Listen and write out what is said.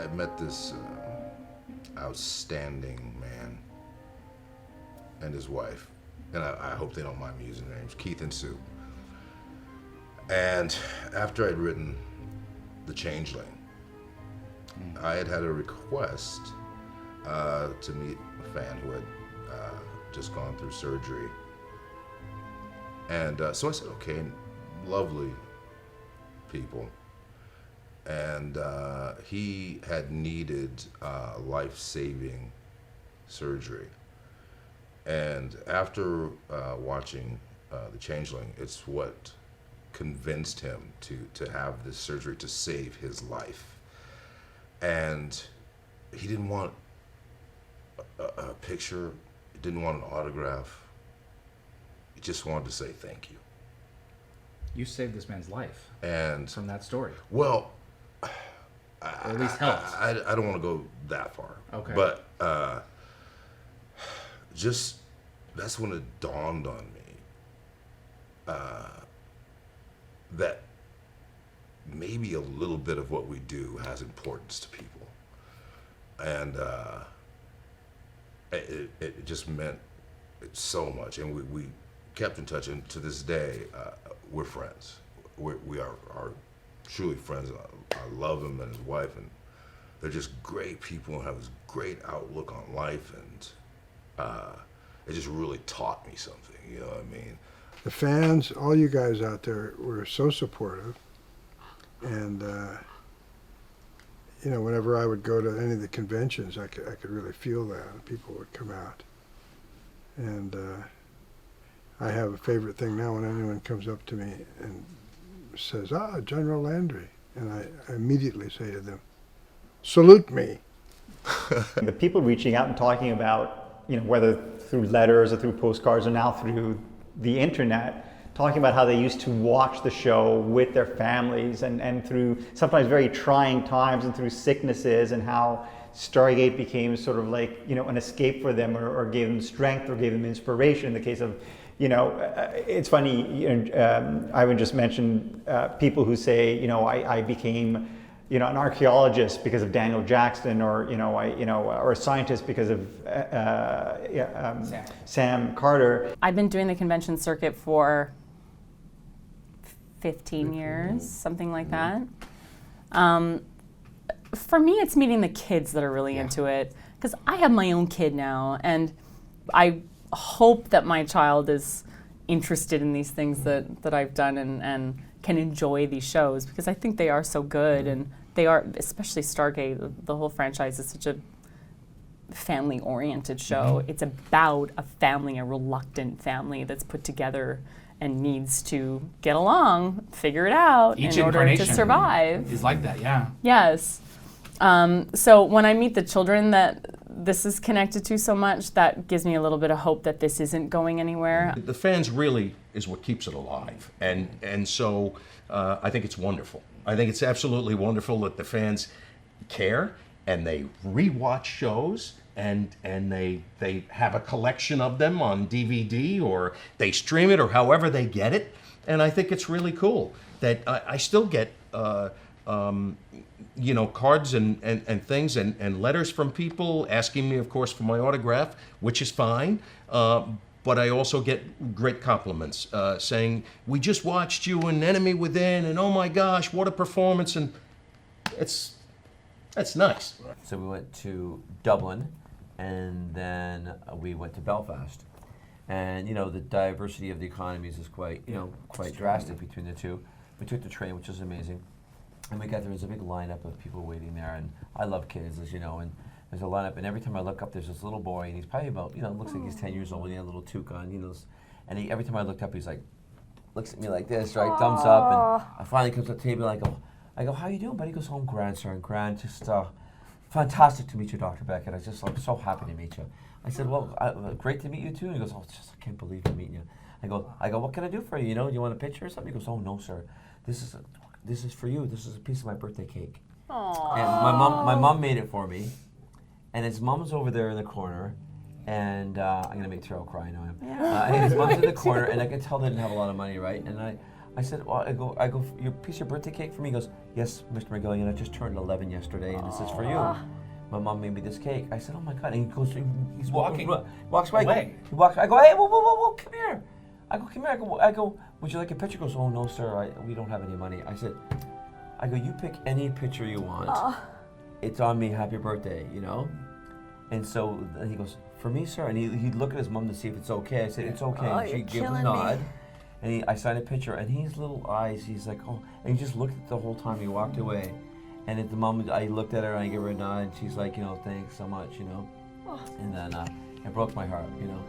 I met this outstanding man and his wife, and I hope they don't mind me using their names, Keith and Sue. And after I'd written The Changeling, I had a request to meet a fan who had just gone through surgery. And so I said, okay, lovely people. And he had needed life-saving surgery. And after watching The Changeling, it's what convinced him to have this surgery to save his life. And he didn't want a picture, he didn't want an autograph. He just wanted to say thank you. You saved this man's life and from that story. Well, or at least helped. I don't want to go that far. Okay. But just that's when it dawned on me that maybe a little bit of what we do has importance to people, and it just meant so much. And we kept in touch, and to this day we're friends. We are truly friends. I love him and his wife, and they're just great people and have this great outlook on life, and it just really taught me something, you know what I mean? The fans, all you guys out there were so supportive, and you know, whenever I would go to any of the conventions, I could really feel that, and people would come out. And I have a favorite thing now when anyone comes up to me and says, General Landry, and I immediately say to them, salute me. The people reaching out and talking about, you know, whether through letters or through postcards or now through the internet, talking about how they used to watch the show with their families and through sometimes very trying times and through sicknesses, and how Stargate became sort of like, you know, an escape for them, or gave them strength or gave them inspiration. In the case of, you know, it's funny, you know, Ivan just mentioned people who say, you know, I became, you know, an archaeologist because of Daniel Jackson, or or a scientist because of Sam Carter. I've been doing the convention circuit for 15 years, something like that. For me, it's meeting the kids that are really into it, because I have my own kid now, and I hope that my child is interested in these things that I've done and can enjoy these shows, because I think they are so good, and they are, especially Stargate, the whole franchise is such a family-oriented show. It's about a family, a reluctant family that's put together and needs to get along, figure it out Each in order to survive. Is like that, yeah. Yes. So when I meet the children that this is connected to so much, that gives me a little bit of hope that this isn't going anywhere. The fans really is what keeps it alive, and so I think it's wonderful. I think it's absolutely wonderful that the fans care, and they rewatch shows, and they have a collection of them on DVD, or they stream it, or however they get it. And I think it's really cool that I still get you know, cards and things and letters from people asking me, of course, for my autograph, which is fine. But I also get great compliments saying, we just watched you in Enemy Within, and oh my gosh, what a performance. And that's nice. So we went to Dublin, and then we went to Belfast. And, you know, the diversity of the economies is quite, you know, quite drastic between the two. We took the train, which was amazing. And we got there was a big lineup of people waiting there, and I love kids, as you know, and there's a lineup, and every time I look up, there's this little boy, and he's probably about, you know, looks like he's 10 years old, and he had a little toque on, you know, and every time I looked up, he's like, looks at me like this, right, thumbs up, and I finally comes to the table, and I go, how you doing, buddy? He goes, oh, I'm grand, sir, I'm grand, just fantastic to meet you, Dr. Beckett. I'm so happy to meet you. I said, well, great to meet you too, and he goes, oh, I can't believe I'm meeting you. I go, what can I do for you, you know, you want a picture or something? He goes, oh, no, sir, this is for you. This is a piece of my birthday cake. Aww. And my mom made it for me. And his mom's over there in the corner. And I'm going to make Terrell cry, I know him. Yeah. And his mom's in the corner, and I can tell they didn't have a lot of money, right? And I said, well, I go, your piece of birthday cake for me? He goes, yes, Mr. McGillion, I just turned 11 yesterday, and this is for you. My mom made me this cake. I said, oh my God. And he goes, he's walking, walks away. He walks, I go, hey, whoa, come here. I go, come here. I go, would you like a picture? He goes, oh no, sir, we don't have any money. I go, you pick any picture you want. It's on me, happy birthday, you know? And so then he goes, for me, sir? And he'd look at his mom to see if it's okay. I said, it's okay. And she'd give him a nod. And I signed a picture, and his little eyes, he's like, oh, and he just looked at it the whole time. He walked away. And at the moment, I looked at her, and I gave her a nod, and she's like, you know, thanks so much, you know? And then it broke my heart, you know?